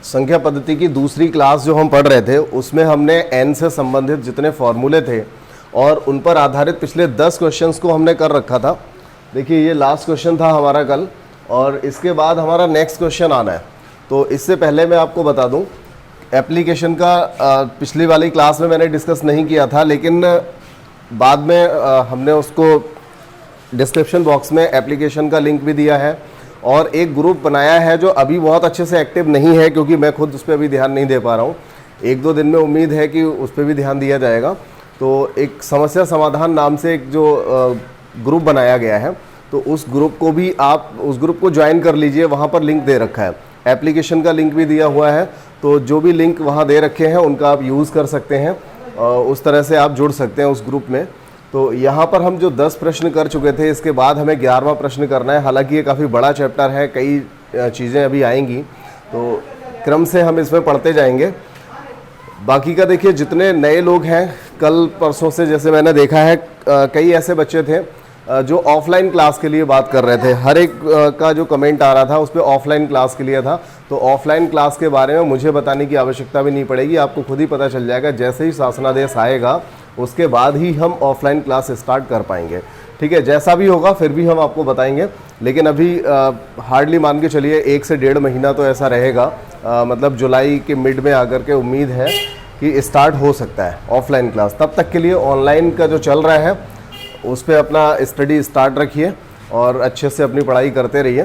संख्या पद्धति की दूसरी क्लास जो हम पढ़ रहे थे उसमें हमने n से संबंधित जितने फॉर्मूले थे और उन पर आधारित पिछले 10 क्वेश्चंस को हमने कर रखा था। देखिए ये लास्ट क्वेश्चन था हमारा कल और इसके बाद हमारा नेक्स्ट क्वेश्चन आना है। तो इससे पहले मैं आपको बता दूं, एप्लीकेशन का पिछली वाली क्लास में मैंने डिस्कस नहीं किया था, लेकिन बाद में हमने उसको डिस्क्रिप्शन बॉक्स में एप्लीकेशन का लिंक भी दिया है और एक ग्रुप बनाया है जो अभी बहुत अच्छे से एक्टिव नहीं है क्योंकि मैं खुद उस पर अभी ध्यान नहीं दे पा रहा हूँ। 1-2 दिन में उम्मीद है कि उस पर भी ध्यान दिया जाएगा। तो एक समस्या समाधान नाम से एक जो ग्रुप बनाया गया है, तो उस ग्रुप को भी आप उस ग्रुप को ज्वाइन कर लीजिए। वहाँ पर लिंक दे रखा है, एप्लीकेशन का लिंक भी दिया हुआ है। तो जो भी लिंक वहाँ दे रखे हैं उनका आप यूज़ कर सकते हैं, उस तरह से आप जुड़ सकते हैं उस ग्रुप में। तो यहाँ पर हम जो 10 प्रश्न कर चुके थे, इसके बाद हमें 11वां प्रश्न करना है। हालांकि ये काफ़ी बड़ा चैप्टर है, कई चीज़ें अभी आएंगी, तो क्रम से हम इसमें पढ़ते जाएंगे। बाकी का देखिए, जितने नए लोग हैं कल परसों से जैसे मैंने देखा है, कई ऐसे बच्चे थे जो ऑफलाइन क्लास के लिए बात कर रहे थे। हर एक का जो कमेंट आ रहा था उस पर ऑफलाइन क्लास के लिए था। तो ऑफलाइन क्लास के बारे में मुझे बताने की आवश्यकता भी नहीं पड़ेगी, आपको खुद ही पता चल जाएगा। जैसे ही शासनादेश आएगा उसके बाद ही हम ऑफलाइन क्लास स्टार्ट कर पाएंगे। ठीक है, जैसा भी होगा फिर भी हम आपको बताएंगे, लेकिन अभी हार्डली मान के चलिए 1 से 1.5 महीना तो ऐसा रहेगा। मतलब जुलाई के मिड में आकर के उम्मीद है कि स्टार्ट हो सकता है ऑफलाइन क्लास। तब तक के लिए ऑनलाइन का जो चल रहा है उस पर अपना स्टडी स्टार्ट रखिए और अच्छे से अपनी पढ़ाई करते रहिए।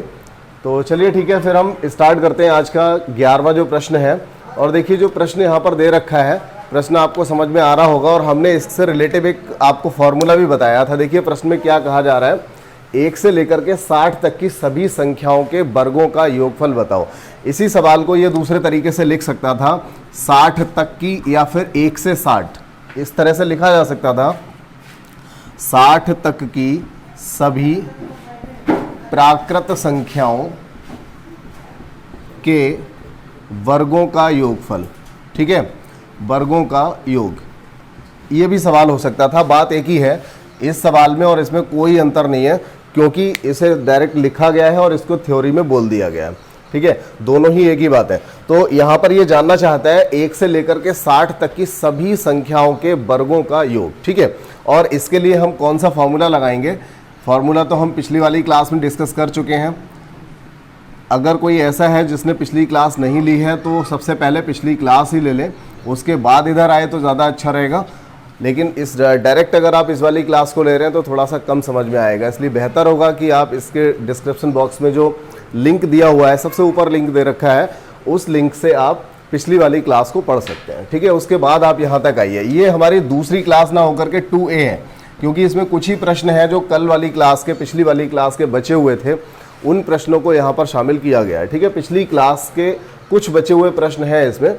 तो चलिए ठीक है, फिर हम स्टार्ट करते हैं आज का 11वां जो प्रश्न है। और देखिए जो प्रश्न यहाँ पर दे रखा है, प्रश्न आपको समझ में आ रहा होगा और हमने इससे रिलेटिव एक आपको फॉर्मूला भी बताया था। देखिए प्रश्न में क्या कहा जा रहा है, 1 से लेकर के 60 तक की सभी संख्याओं के वर्गों का योगफल बताओ। इसी सवाल को ये दूसरे तरीके से लिख सकता था, 60 तक की या फिर 1 से 60, इस तरह से लिखा जा सकता था, 60 तक की सभी प्राकृत संख्याओं के वर्गों का योगफल। ठीक है, वर्गों का योग, ये भी सवाल हो सकता था। बात एक ही है इस सवाल में और इसमें कोई अंतर नहीं है क्योंकि इसे डायरेक्ट लिखा गया है और इसको थ्योरी में बोल दिया गया है। ठीक है, दोनों ही एक ही बात है। तो यहाँ पर ये जानना चाहता है 1 से लेकर के 60 तक की सभी संख्याओं के वर्गों का योग। ठीक है, और इसके लिए हम कौन सा फॉर्मूला लगाएंगे? फॉर्मूला तो हम पिछली वाली क्लास में डिस्कस कर चुके हैं। अगर कोई ऐसा है जिसने पिछली क्लास नहीं ली है तो सबसे पहले पिछली क्लास ही ले लें, उसके बाद इधर आए तो ज़्यादा अच्छा रहेगा। लेकिन इस डायरेक्ट अगर आप इस वाली क्लास को ले रहे हैं तो थोड़ा सा कम समझ में आएगा, इसलिए बेहतर होगा कि आप इसके डिस्क्रिप्शन बॉक्स में जो लिंक दिया हुआ है, सबसे ऊपर लिंक दे रखा है, उस लिंक से आप पिछली वाली क्लास को पढ़ सकते हैं। ठीक है, उसके बाद आप यहाँ तक आइए। ये हमारी दूसरी क्लास ना होकर के 2A है क्योंकि इसमें कुछ ही प्रश्न हैं जो कल वाली क्लास के, पिछली वाली क्लास के बचे हुए थे, उन प्रश्नों को यहाँ पर शामिल किया गया है। ठीक है, पिछली क्लास के कुछ बचे हुए प्रश्न हैं इसमें,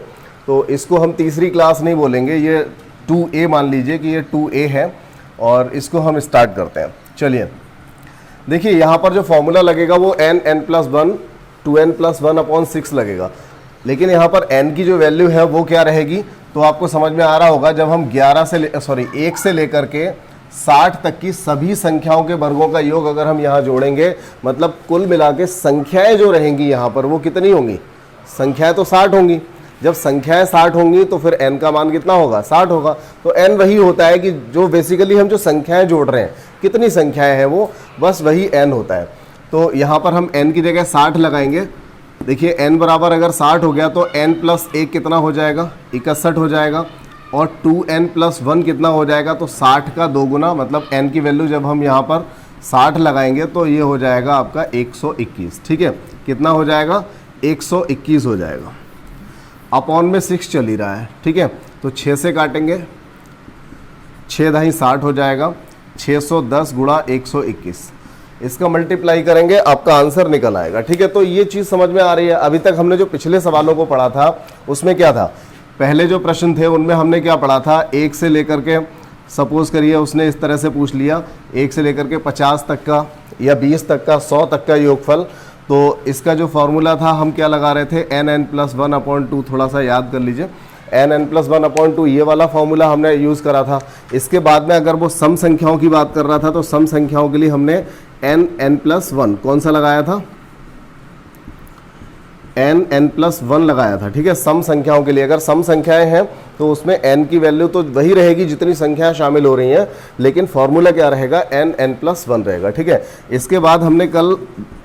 तो इसको हम तीसरी क्लास नहीं बोलेंगे, ये 2A मान लीजिए कि ये 2A है और इसको हम स्टार्ट करते हैं। चलिए देखिए, यहाँ पर जो फॉर्मूला लगेगा वो n+1 2n+1/6 लगेगा, लेकिन यहाँ पर n की जो वैल्यू है वो क्या रहेगी तो आपको समझ में आ रहा होगा। जब हम 1 से लेकर के 60 तक की सभी संख्याओं के वर्गों का योग अगर हम यहाँ जोड़ेंगे, मतलब कुल मिला के संख्याएं जो रहेंगी यहाँ पर वो कितनी होंगी? संख्याएं तो 60 होंगी। जब संख्याएं 60 होंगी तो फिर n का मान कितना होगा? 60 होगा। तो n वही होता है कि जो बेसिकली हम जो संख्याएं जोड़ रहे हैं, कितनी संख्याएं हैं वो, बस वही n होता है। तो यहाँ पर हम n की जगह 60 लगाएंगे। देखिए n बराबर अगर 60 हो गया तो n+1 कितना हो जाएगा? 61 हो जाएगा। और 2n+1 कितना हो जाएगा? तो 60 का 2 गुना, मतलब n की वैल्यू जब हम यहाँ पर 60 लगाएंगे तो ये हो जाएगा आपका 121। ठीक है, कितना हो जाएगा? 121 हो जाएगा। अपॉन में 6 चल ही रहा है। ठीक है, तो 6 से काटेंगे, 6 दाही 60 हो जाएगा, 610 गुणा 121, इसका मल्टीप्लाई करेंगे, आपका आंसर निकल आएगा। ठीक है, तो ये चीज़ समझ में आ रही है। अभी तक हमने जो पिछले सवालों को पढ़ा था उसमें क्या था, पहले जो प्रश्न थे उनमें हमने क्या पढ़ा था, 1 से लेकर के, सपोज करिए उसने इस तरह से पूछ लिया, 1 से लेकर के 50 तक का या 20 तक का, 100 तक का योगफल। तो इसका जो फॉर्मूला था हम क्या लगा रहे थे, n+1/2। थोड़ा सा याद कर लीजिए, n+1/2 ये वाला फॉर्मूला हमने यूज़ करा था। इसके बाद में अगर वो सम संख्याओं की बात कर रहा था तो सम संख्याओं के लिए हमने n+1 कौन सा लगाया था, n+1 लगाया था, ठीक है, सम संख्याओं के लिए। अगर सम संख्याएं हैं तो उसमें n की वैल्यू तो वही रहेगी जितनी संख्याएं शामिल हो रही हैं, लेकिन फॉर्मूला क्या रहेगा, n+1 रहेगा, ठीक है। इसके बाद हमने कल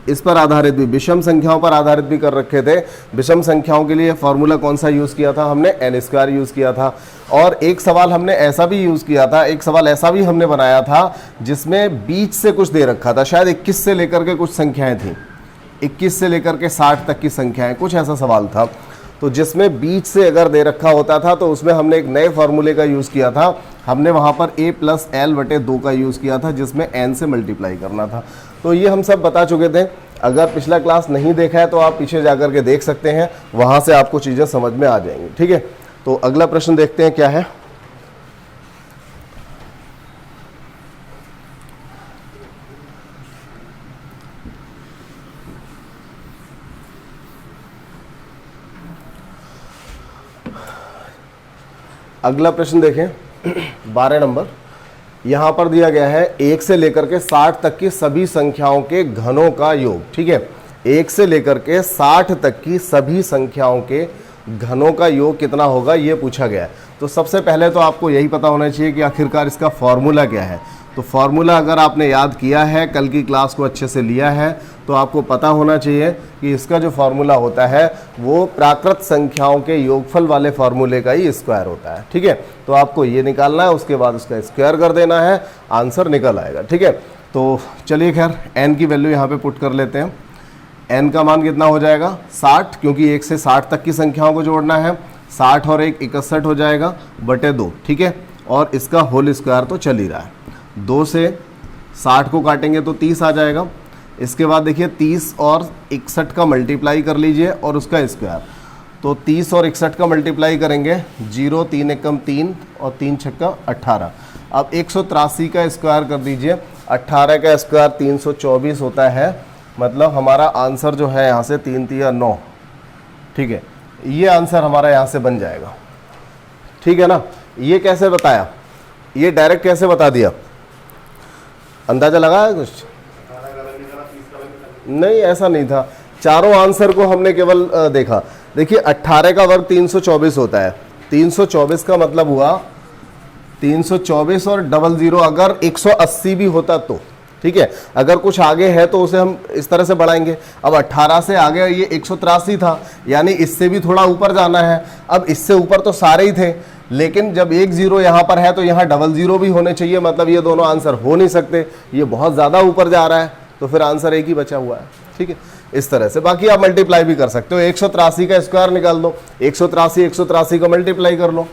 इस पर आधारित भी, विषम संख्याओं पर आधारित भी कर रखे थे। विषम संख्याओं के लिए फॉर्मूला कौन सा यूज़ किया था हमने, n² यूज़ किया था। और एक सवाल हमने ऐसा भी यूज़ किया था, एक सवाल ऐसा भी हमने बनाया था जिसमें बीच से कुछ दे रखा था, शायद 21 से लेकर के कुछ संख्याएं थी, 21 से लेकर के 60 तक की संख्याएं, कुछ ऐसा सवाल था। तो जिसमें बीच से अगर दे रखा होता था तो उसमें हमने एक नए फॉर्मूले का यूज़ किया था। हमने वहाँ पर a+l/2 का यूज़ किया था, जिसमें n से मल्टीप्लाई करना था। तो ये हम सब बता चुके थे। अगर पिछला क्लास नहीं देखा है तो आप पीछे जाकर के देख सकते हैं, वहाँ से आपको चीज़ें समझ में आ जाएंगी, ठीक है। तो अगला प्रश्न देखते हैं क्या है। अगला प्रश्न देखें 12 नंबर। यहाँ पर दिया गया है 1 से लेकर के 60 तक की सभी संख्याओं के घनों का योग, ठीक है। 1 से लेकर के 60 तक की सभी संख्याओं के घनों का योग कितना होगा, ये पूछा गया है। तो सबसे पहले तो आपको यही पता होना चाहिए कि आखिरकार इसका फॉर्मूला क्या है। तो फॉर्मूला अगर आपने याद किया है, कल की क्लास को अच्छे से लिया है, तो आपको पता होना चाहिए कि इसका जो फॉर्मूला होता है वो प्राकृत संख्याओं के योगफल वाले फॉर्मूले का ही स्क्वायर होता है, ठीक है। तो आपको ये निकालना है, उसके बाद उसका स्क्वायर कर देना है, आंसर निकल आएगा, ठीक है। तो चलिए खैर n की वैल्यू यहाँ पे पुट कर लेते हैं। n का मान कितना हो जाएगा, 60, क्योंकि 1 से 60 तक की संख्याओं को जोड़ना है। 60 और 1 61 हो जाएगा बटे 2, ठीक है। और इसका होल स्क्वायर तो चल ही रहा है। 2 से 60 को काटेंगे तो 30 आ जाएगा। इसके बाद देखिए 30 और 61 का मल्टीप्लाई कर लीजिए और उसका स्क्वायर। तो 30 और 61 का मल्टीप्लाई करेंगे, 0 3 एकम 3 और 3 छक्का 18। अब 183 का स्क्वायर कर दीजिए, 18 का स्क्वायर 324 होता है। मतलब हमारा आंसर जो है यहाँ से 3 3 9, ठीक है। ये आंसर हमारा यहाँ से बन जाएगा, ठीक है ना। ये कैसे बताया, ये डायरेक्ट कैसे बता दिया, अंदाजा लगाया कुछ? नहीं, ऐसा नहीं था। चारों आंसर को हमने केवल देखा। देखिए 18 का वर्ग 324 होता है। 324 का मतलब हुआ 324 और 00 अगर 180 भी होता तो, ठीक है। अगर कुछ आगे है तो उसे हम इस तरह से बढ़ाएंगे। अब 18 से आगे ये 183 था, यानी इससे भी थोड़ा ऊपर जाना है। अब इससे ऊपर तो सारे ही थे, लेकिन जब 1 0 यहाँ पर है तो यहाँ 00 भी होने चाहिए। मतलब ये दोनों आंसर हो नहीं सकते, ये बहुत ज़्यादा ऊपर जा रहा है, तो फिर आंसर एक ही बचा हुआ है, ठीक है। इस तरह से बाकी आप मल्टीप्लाई भी कर सकते हो। 183 का स्क्वायर निकाल दो, 183 का मल्टीप्लाई कर लो,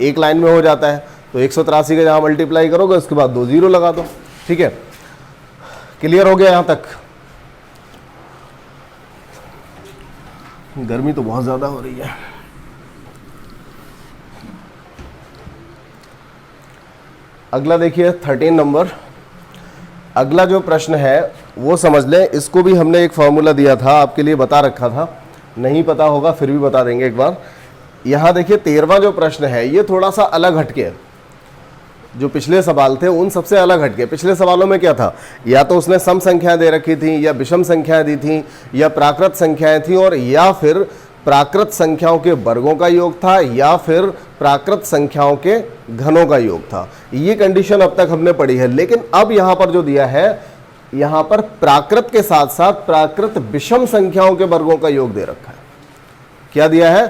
एक लाइन में हो जाता है। तो 183 का जहाँ मल्टीप्लाई करोगे उसके बाद 2 0 लगा दो, ठीक है। क्लियर हो गया यहाँ तक? गर्मी तो बहुत ज़्यादा हो रही है। अगला देखिए 13 नंबर। अगला जो प्रश्न है वो समझ लें। इसको भी हमने एक फॉर्मूला दिया था, आपके लिए बता रखा था, नहीं पता होगा फिर भी बता देंगे एक बार। यहाँ देखिए 13वां जो प्रश्न है ये थोड़ा सा अलग हटके है। जो पिछले सवाल थे उन सबसे अलग हटके। पिछले सवालों में क्या था, या तो उसने सम संख्याएं दे रखी थी, या विषम संख्याएं दी थी, या प्राकृत संख्याएं थी, और या फिर प्राकृत संख्याओं के वर्गों का योग था, या फिर प्राकृत संख्याओं के घनों का योग था। ये कंडीशन अब तक हमने पढ़ी है। लेकिन अब यहाँ पर जो दिया है, यहाँ पर प्राकृत के साथ साथ प्राकृत विषम संख्याओं के वर्गों का योग दे रखा है। क्या दिया है?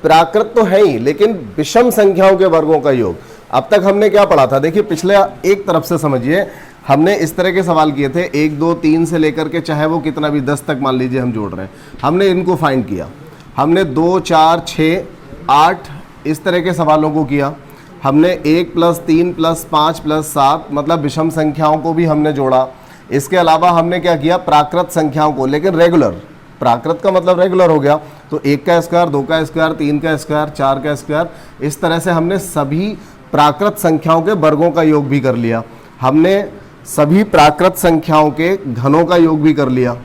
प्राकृत तो है ही, लेकिन विषम संख्याओं के वर्गों का योग। अब तक हमने क्या पढ़ा था, देखिए पिछले एक तरफ से समझिए, हमने इस तरह के सवाल किए थे 1 2 3 से लेकर के चाहे वो कितना भी 10 तक मान लीजिए हम जोड़ रहे हैं, हमने इनको फाइंड किया। हमने 2 4 6 8 इस तरह के सवालों को किया। हमने 1 + 3 + 5 + 7 मतलब विषम संख्याओं को भी हमने जोड़ा। इसके अलावा हमने क्या किया, प्राकृत संख्याओं को, लेकिन रेगुलर। प्राकृत का मतलब रेगुलर हो गया, तो 1 का स्क्वायर, 2 का स्क्वायर, 3 का स्क्वायर, 4 का स्क्वायर, इस तरह से हमने सभी प्राकृत संख्याओं के वर्गों का योग भी कर लिया। हमने सभी प्राकृत संख्याओं के घनों का योग भी कर लिया,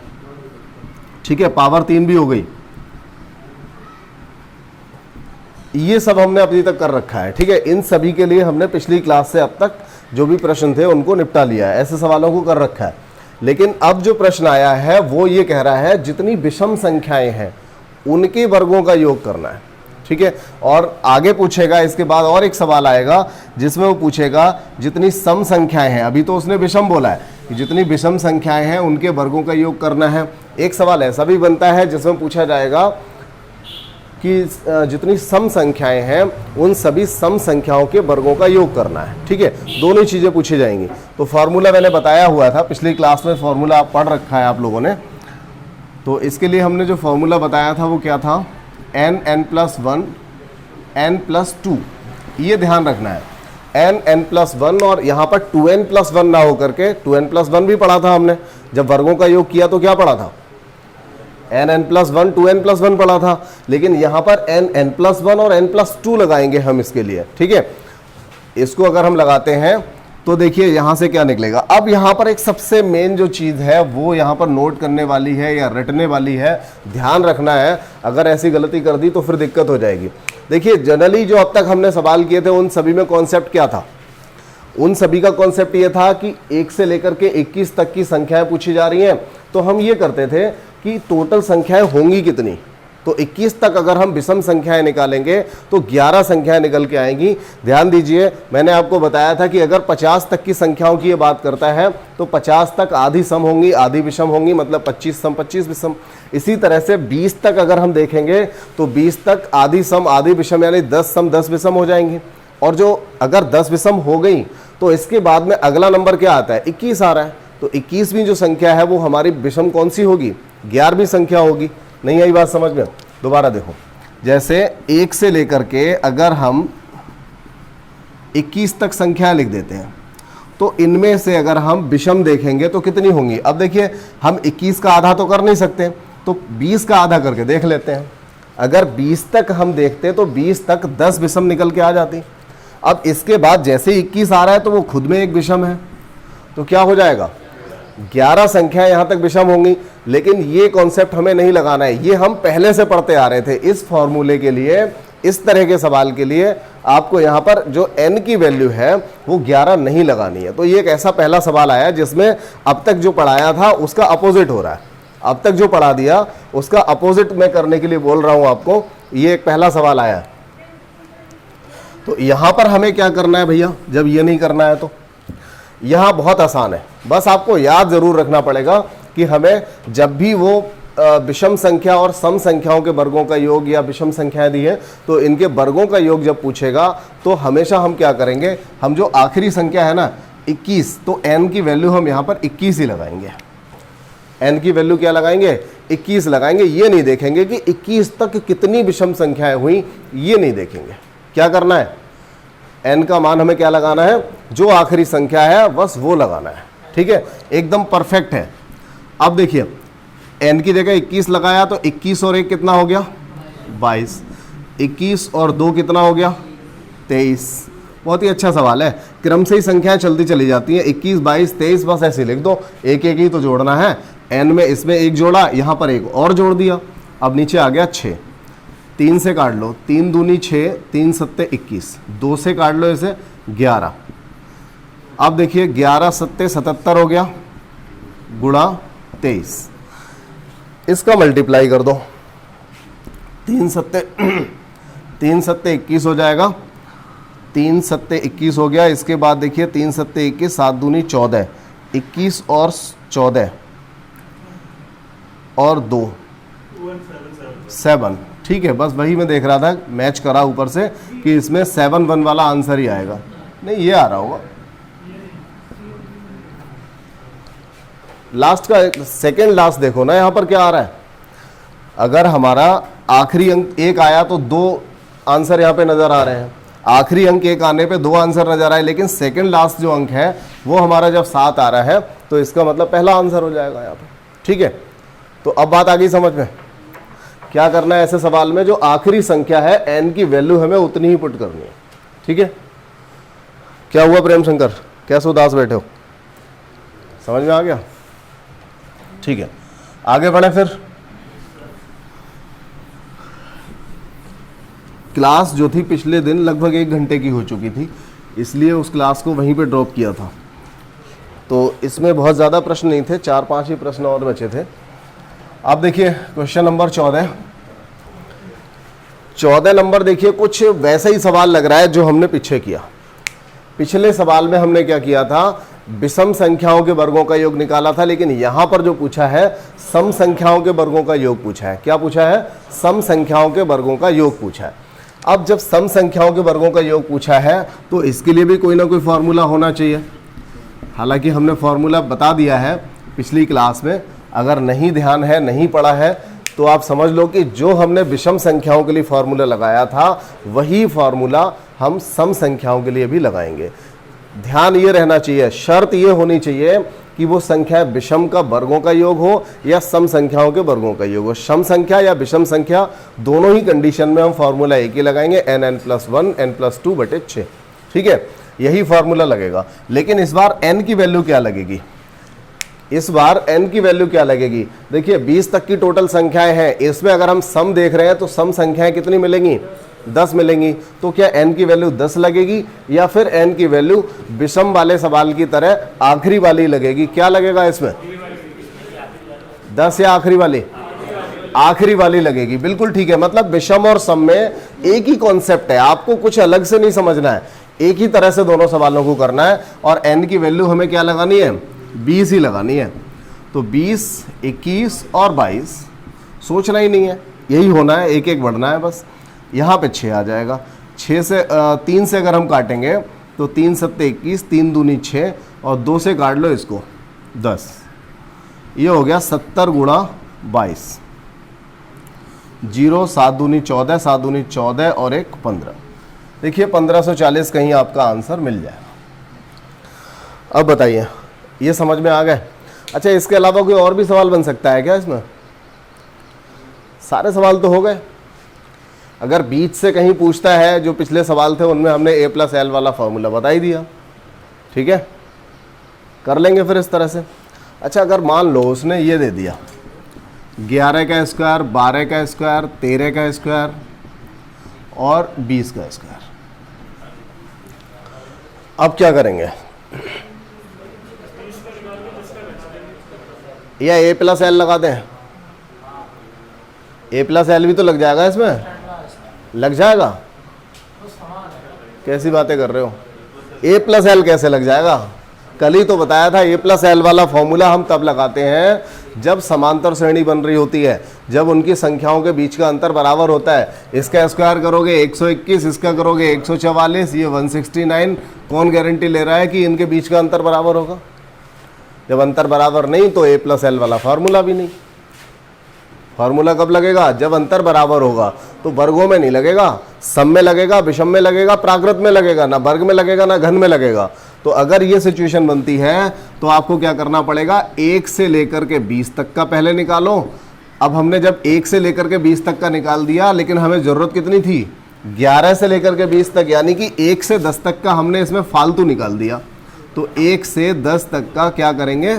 ठीक है, पावर 3 भी हो गई। ये सब हमने अभी तक कर रखा है, ठीक है। इन सभी के लिए हमने पिछली क्लास से अब तक जो भी प्रश्न थे उनको निपटा लिया है, ऐसे सवालों को कर रखा है। लेकिन अब जो प्रश्न आया है वो ये कह रहा है जितनी विषम संख्याएं हैं उनके वर्गों का योग करना है, ठीक है। और आगे पूछेगा, इसके बाद और एक सवाल आएगा जिसमें वो पूछेगा जितनी सम संख्याएं हैं, अभी तो उसने विषम बोला है कि जितनी विषम संख्याएं हैं उनके वर्गों का योग करना है। एक सवाल ऐसा भी बनता है जिसमें पूछा जाएगा कि जितनी सम संख्याएं हैं उन सभी सम संख्याओं के वर्गों का योग करना है, ठीक है। दोनों चीज़ें पूछी जाएंगी। तो फार्मूला मैंने बताया हुआ था पिछली क्लास में, फार्मूला आप पढ़ रखा है आप लोगों ने। तो इसके लिए हमने जो फार्मूला बताया था वो क्या था, n+1 n+2, ये ध्यान रखना है n+1, और यहाँ पर 2n+1 ना हो करके 2n+1 भी पढ़ा था हमने, जब वर्गों का योग किया तो क्या पढ़ा था, n+1 2n+1 पढ़ा था। लेकिन यहाँ पर n+1 और n+2 लगाएंगे हम इसके लिए, ठीक है। इसको अगर हम लगाते हैं तो देखिए यहाँ से क्या निकलेगा। अब यहाँ पर एक सबसे मेन जो चीज़ है वो यहाँ पर नोट करने वाली है या रटने वाली है, ध्यान रखना है, अगर ऐसी गलती कर दी तो फिर दिक्कत हो जाएगी। देखिए जनरली जो अब तक हमने सवाल किए थे उन सभी में कॉन्सेप्ट क्या था, उन सभी का कॉन्सेप्ट ये था कि 1 से लेकर के 21 तक की संख्याएं पूछी जा रही हैं, तो हम ये करते थे कि टोटल संख्याएं होंगी कितनी, तो 21 तक अगर हम विषम संख्याएं निकालेंगे तो 11 संख्याएं निकल के आएंगी। ध्यान दीजिए, मैंने आपको बताया था कि अगर 50 तक की संख्याओं की ये बात करता है तो 50 तक आधी सम होंगी आधी विषम होंगी, मतलब 25 सम 25 विषम। इसी तरह से 20 तक अगर हम देखेंगे तो 20 तक आधी सम आधी विषम, यानी 10 सम 10 विषम हो जाएंगी। और जो अगर 10 विषम हो गई तो इसके बाद में अगला नंबर क्या आता है, 21 आ रहा है। तो 21वीं जो संख्या है वो हमारी विषम कौन सी होगी, 11वीं संख्या होगी। नहीं आई बात समझ में? दोबारा देखो, जैसे 1 से लेकर के अगर हम 21 तक संख्या लिख देते हैं तो इनमें से अगर हम विषम देखेंगे तो कितनी होंगी। अब देखिए हम 21 का आधा तो कर नहीं सकते, तो 20 का आधा करके देख लेते हैं। अगर 20 तक हम देखते तो 20 तक 10 विषम निकल के आ जाती। अब इसके बाद जैसे 21 आ रहा है तो वो खुद में एक विषम है, तो क्या हो जाएगा, 11 संख्या यहाँ तक विषम होंगी। लेकिन ये कॉन्सेप्ट हमें नहीं लगाना है, ये हम पहले से पढ़ते आ रहे थे। इस फॉर्मूले के लिए, इस तरह के सवाल के लिए आपको यहाँ पर जो n की वैल्यू है वो 11 नहीं लगानी है। तो ये एक ऐसा पहला सवाल आया जिसमें अब तक जो पढ़ाया था उसका अपोजिट हो रहा है, अब तक जो पढ़ा दिया उसका अपोजिट मैं करने के लिए बोल रहा हूँ आपको। ये एक पहला सवाल आया। तो यहाँ पर हमें क्या करना है भैया, जब ये नहीं करना है तो यहाँ बहुत आसान है, बस आपको याद जरूर रखना पड़ेगा कि हमें जब भी वो विषम संख्या और सम संख्याओं के वर्गों का योग या विषम संख्याएं दी है तो इनके वर्गों का योग जब पूछेगा तो हमेशा हम क्या करेंगे, हम जो आखिरी संख्या है ना 21, तो n की वैल्यू हम यहाँ पर 21 ही लगाएंगे। n की वैल्यू क्या लगाएंगे, 21 लगाएंगे। ये नहीं देखेंगे कि 21 तक कितनी विषम संख्याएं हुई, ये नहीं देखेंगे। क्या करना है, n का मान हमें क्या लगाना है, जो आखिरी संख्या है बस वो लगाना है, ठीक है, एकदम परफेक्ट है। अब देखिए n की जगह 21 लगाया तो 21 और 1 कितना हो गया, 22, 21 और 2 कितना हो गया, 23। बहुत ही अच्छा सवाल है, क्रम से ही संख्याएं चलती चली जाती हैं, 21 22 23, बस ऐसे लिख दो, एक एक ही तो जोड़ना है। n में इसमें एक जोड़ा, यहाँ पर एक और जोड़ दिया, अब नीचे आ गया 6। 3 से काट लो, 3 दूनी 6, 3 सत्ते 21, 2 से काट लो इसे 11। अब देखिए 11 सत्ते 77 हो गया, गुणा 23, इसका मल्टीप्लाई कर दो, 3 सत्ते 21 हो जाएगा, 3 सत्ते 21 हो गया। इसके बाद देखिए 3 सत्ते 21, 7 दूनी 14, 21 और 14 और 2 7, ठीक है। बस वही मैं देख रहा था, मैच करा ऊपर से कि इसमें 7 1 वाला आंसर ही आएगा, नहीं ये आ रहा होगा। लास्ट का सेकंड लास्ट देखो ना, यहाँ पर क्या आ रहा है, अगर हमारा आखिरी अंक 1 आया तो 2 आंसर यहाँ पे नजर आ रहे हैं, आखिरी अंक 1 आने पे 2 आंसर नजर आए, लेकिन सेकंड लास्ट जो अंक है वो हमारा जब 7 आ रहा है तो इसका मतलब पहला आंसर हो जाएगा यहाँ पे, ठीक है। तो अब बात आ गई समझ में, क्या करना है ऐसे सवाल में, जो आखिरी संख्या है n की वैल्यू हमें उतनी ही पुट करनी है, ठीक है। क्या हुआ प्रेम शंकर, कैसे उदास बैठे हो, समझ में आ गया, ठीक है। आगे बढ़े फिर। क्लास जो थी पिछले दिन लगभग 1 घंटे की हो चुकी थी, इसलिए उस क्लास को वहीं पे ड्रॉप किया था। तो इसमें बहुत ज़्यादा प्रश्न नहीं थे, 4-5 ही प्रश्न और बचे थे। अब देखिए क्वेश्चन नंबर 14 नंबर देखिए, कुछ वैसा ही सवाल लग रहा है जो हमने पीछे किया। पिछले सवाल में हमने क्या किया था, विषम संख्याओं के वर्गों का योग निकाला था, लेकिन यहां पर जो पूछा है सम संख्याओं के वर्गों का योग पूछा है। क्या पूछा है? सम संख्याओं के वर्गों का योग पूछा है। अब जब सम संख्याओं के वर्गों का योग पूछा है तो इसके लिए भी कोई ना कोई फॉर्मूला होना चाहिए। हालांकि हमने फॉर्मूला बता दिया है पिछली क्लास में, अगर नहीं ध्यान है, नहीं पढ़ा है तो आप समझ लो कि जो हमने विषम संख्याओं के लिए फॉर्मूला लगाया था वही फॉर्मूला हम सम संख्याओं के लिए भी लगाएंगे। ध्यान ये रहना चाहिए, शर्त ये होनी चाहिए कि वो संख्या विषम का वर्गों का योग हो या सम संख्याओं के वर्गों का योग हो। सम संख्या या विषम संख्या दोनों ही कंडीशन में हम फॉर्मूला एक ही लगाएंगे, n+1 n+2/6। ठीक है, यही फॉर्मूला लगेगा। लेकिन इस बार n की वैल्यू क्या लगेगी? इस बार n की वैल्यू क्या लगेगी? देखिए 20 तक की टोटल संख्याएं हैं, इसमें अगर हम सम देख रहे हैं तो सम संख्याएं कितनी मिलेंगी? 10 मिलेंगी। तो क्या n की वैल्यू 10 लगेगी या फिर n की वैल्यू विषम वाले सवाल की तरह आखिरी वाली लगेगी? क्या लगेगा इसमें? 10 या आखिरी वाली? आखिरी वाली लगेगी। बिल्कुल ठीक है, मतलब विषम और सम में एक ही कॉन्सेप्ट है, आपको कुछ अलग से नहीं समझना है, एक ही तरह से दोनों सवालों को करना है। और n की वैल्यू हमें क्या लगानी है? 20 ही लगानी है। तो 20, 21 और 22, सोचना ही नहीं है, यही होना है, एक एक बढ़ना है बस। यहाँ पे 6 आ जाएगा। 3 से अगर हम काटेंगे तो 3 7 21, 3 दूनी 6 और 2 से काट लो इसको 10। ये हो गया 70 गुणा 22। 0 7 दूनी 14, 7 दूनी 14 और 1 15। देखिए 1540 कहीं आपका आंसर मिल जाएगा। अब बताइए, ये समझ में आ गए? अच्छा, इसके अलावा कोई और भी सवाल बन सकता है क्या इसमें? सारे सवाल तो हो गए। अगर बीच से कहीं पूछता है, जो पिछले सवाल थे उनमें हमने a+l वाला फॉर्मूला बता ही दिया। ठीक है, कर लेंगे फिर इस तरह से। अच्छा, अगर मान लो उसने ये दे दिया 11 का स्क्वायर, 12 का स्क्वायर, 13 का स्क्वायर और 20 का स्क्वायर, अब क्या करेंगे? या a+l लगा दें? a+l भी तो लग जाएगा इसमें, लग जाएगा? कैसी बातें कर रहे हो? a+l कैसे लग जाएगा? कल ही तो बताया था a+l वाला फॉर्मूला हम तब लगाते हैं जब समांतर श्रेणी बन रही होती है, जब उनकी संख्याओं के बीच का अंतर बराबर होता है। इसका स्क्वायर करोगे 121, इसका करोगे 144, ये 169। कौन गारंटी ले रहा है कि इनके बीच का अंतर बराबर होगा? जब अंतर बराबर नहीं तो a+l वाला फॉर्मूला भी नहीं। फॉर्मूला कब लगेगा? जब अंतर बराबर होगा। तो वर्गों में नहीं लगेगा, सम में लगेगा, विषम में लगेगा, प्राकृत में लगेगा, ना वर्ग में लगेगा ना घन में लगेगा। तो अगर ये सिचुएशन बनती है तो आपको क्या करना पड़ेगा? 1 से लेकर के 20 तक का पहले निकालो। अब हमने जब 1 से लेकर के 20 तक का निकाल दिया, लेकिन हमें जरूरत कितनी थी? 11 से लेकर के 20 तक, यानी कि 1 से 10 तक का हमने इसमें फालतू निकाल दिया। तो 1 से 10 तक का क्या करेंगे?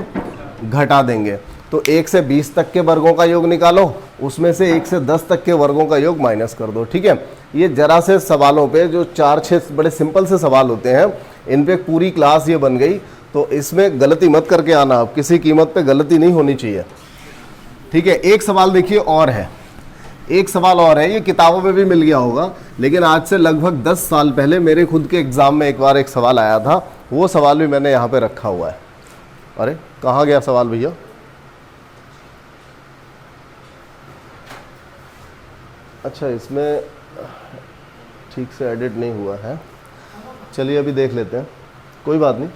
घटा देंगे। तो 1 से 20 तक के वर्गों का योग निकालो, उसमें से 1 से 10 तक के वर्गों का योग माइनस कर दो। ठीक है, ये जरा से सवालों पे, जो 4-6 बड़े सिंपल से सवाल होते हैं, इन पे पूरी क्लास ये बन गई। तो इसमें गलती मत करके आना, आप किसी कीमत पे गलती नहीं होनी चाहिए। ठीक है, एक सवाल देखिए और है, एक सवाल और है, ये किताबों में भी मिल गया होगा, लेकिन आज से लगभग 10 साल पहले मेरे खुद के एग्जाम में एक बार एक सवाल आया था, वो सवाल भी मैंने यहाँ पे रखा हुआ है। अरे कहाँ गया सवाल भैया? अच्छा, इसमें ठीक से एडिट नहीं हुआ है, चलिए अभी देख लेते हैं, कोई बात नहीं,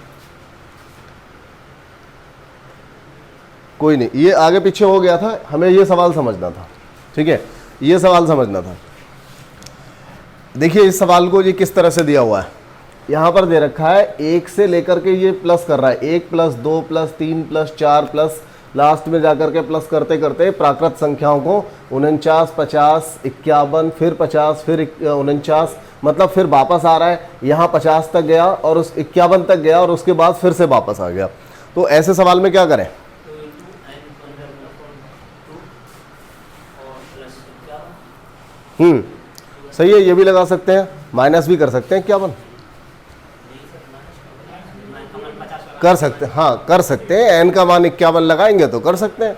कोई नहीं, ये आगे पीछे हो गया था, हमें ये सवाल समझना था। ठीक है, ये सवाल समझना था। देखिए इस सवाल को ये किस तरह से दिया हुआ है, यहाँ पर दे रखा है 1 से लेकर के ये प्लस कर रहा है, 1 + 2 + 3 + 4 प्लस लास्ट में जाकर के प्लस करते करते प्राकृत संख्याओं को 49, 50, 51, फिर 50, फिर 49, मतलब फिर वापस आ रहा है, यहाँ 50 तक गया और उस 51 तक गया और उसके बाद फिर से वापस आ गया। तो ऐसे सवाल में क्या करें? सही है, ये भी लगा सकते हैं, माइनस भी कर सकते हैं 51। कर सकते हैं, हाँ कर सकते हैं। n का मान 51 लगाएंगे तो कर सकते हैं।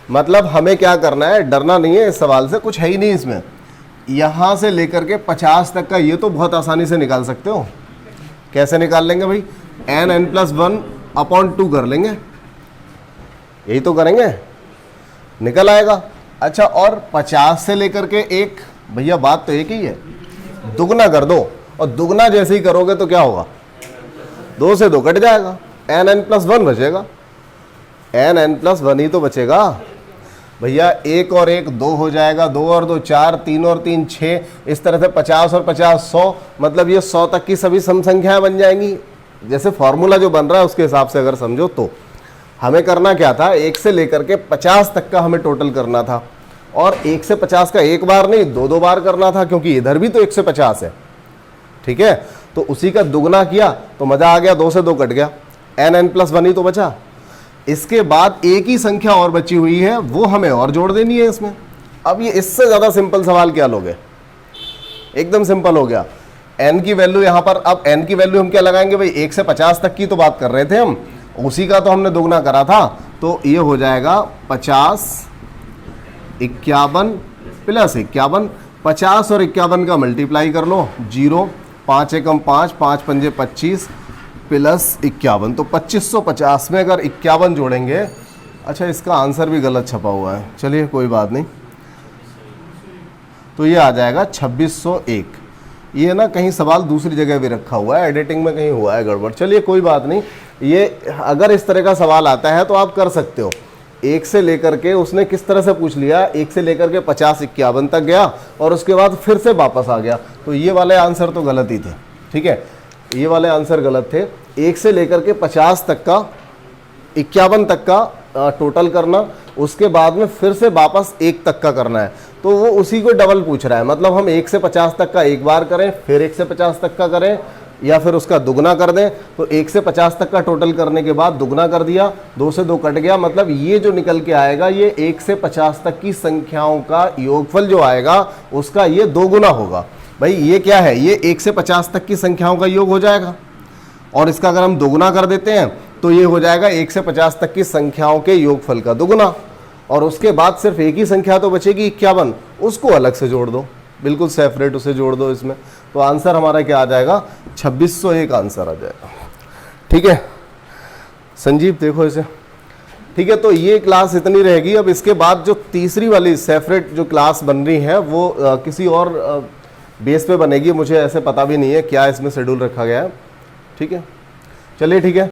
मतलब हमें क्या करना है, डरना नहीं है इस सवाल से, कुछ है ही नहीं इसमें। यहाँ से लेकर के 50 तक का ये तो बहुत आसानी से निकाल सकते हो। कैसे निकाल लेंगे भाई, n+1 अपॉन 2 कर लेंगे, यही तो करेंगे, निकल आएगा। अच्छा, और 50 से लेकर के 1, भैया बात तो एक ही है, दुगना कर दो, और दुगना जैसे ही करोगे तो क्या होगा, 2 से 2 कट जाएगा, n+1 बचेगा, n+1 ही तो बचेगा भैया। 1 और 1 2 हो जाएगा, 2 और 2 4, 3 और 3 6, इस तरह से 50 और 50 100, मतलब ये 100 तक की सभी सम संख्याएं बन जाएंगी। जैसे फॉर्मूला जो बन रहा है उसके हिसाब से अगर समझो तो हमें करना क्या था, 1 से लेकर के 50 तक का हमें टोटल करना था, और 1 से 50 का एक बार नहीं 2 बार करना था, क्योंकि इधर भी तो 1 से 50 है, ठीक है। तो उसी का दुगना किया तो मजा आ गया, 2 से 2 कट गया, n+1 ही तो बचा। इसके बाद एक ही संख्या और बची हुई है, वो हमें और जोड़ देनी है इसमें। अब ये इससे ज्यादा सिंपल सवाल क्या लोगे, एकदम सिंपल हो गया। n की वैल्यू यहाँ पर, अब n की वैल्यू हम क्या लगाएंगे भाई, 1 से 50 तक की तो बात कर रहे थे हम, उसी का तो हमने दुगना करा था, तो ये हो जाएगा 50 51 प्लस 51, 50 और 51 का मल्टीप्लाई कर लो, 0 5 एकम 5, 5 पंजे 25 प्लस 51, तो 2550 में अगर 51 जोड़ेंगे, अच्छा इसका आंसर भी गलत छपा हुआ है, चलिए कोई बात नहीं, तो ये आ जाएगा 2601। ये ना कहीं सवाल दूसरी जगह भी रखा हुआ है, एडिटिंग में कहीं हुआ है गड़बड़, चलिए कोई बात नहीं। ये अगर इस तरह का सवाल आता है तो आप कर सकते हो। 1 से लेकर के उसने किस तरह से पूछ लिया, 1 से लेकर के 50 51 तक गया और उसके बाद फिर से वापस आ गया, तो ये वाले आंसर तो गलत ही थे, ठीक है, ये वाले आंसर गलत थे। 1 से लेकर के 50 तक का 51 तक का टोटल करना, उसके बाद में फिर से वापस 1 तक का करना है, तो वो उसी को डबल पूछ रहा है। मतलब हम 1 से 50 तक का एक बार करें, फिर 1 से 50 तक का करें, या फिर उसका दुगना कर दें। तो 1 से 50 तक का टोटल करने के बाद दुगना कर दिया, 2 से 2 कट गया, मतलब ये जो निकल के आएगा ये 1 से 50 तक की संख्याओं का योगफल जो आएगा उसका ये 2 गुना होगा। भाई ये क्या है, ये 1 से 50 तक की संख्याओं का योग हो जाएगा, और इसका अगर हम दोगुना कर देते हैं तो ये हो जाएगा 1 से 50 तक की संख्याओं के योगफल का दुगुना, और उसके बाद सिर्फ एक ही संख्या तो बचेगी 51, उसको अलग से जोड़ दो, बिल्कुल सेपरेट उसे जोड़ दो इसमें, तो आंसर हमारा क्या आ जाएगा, 2601 आंसर आ जाएगा, ठीक है। संजीव देखो इसे, ठीक है। तो ये क्लास इतनी रहेगी। अब इसके बाद जो तीसरी वाली सेपरेट जो क्लास बन रही है वो किसी और बेस पे बनेगी, मुझे ऐसे पता भी नहीं है क्या इसमें शेड्यूल रखा गया है, ठीक है। चलिए ठीक है।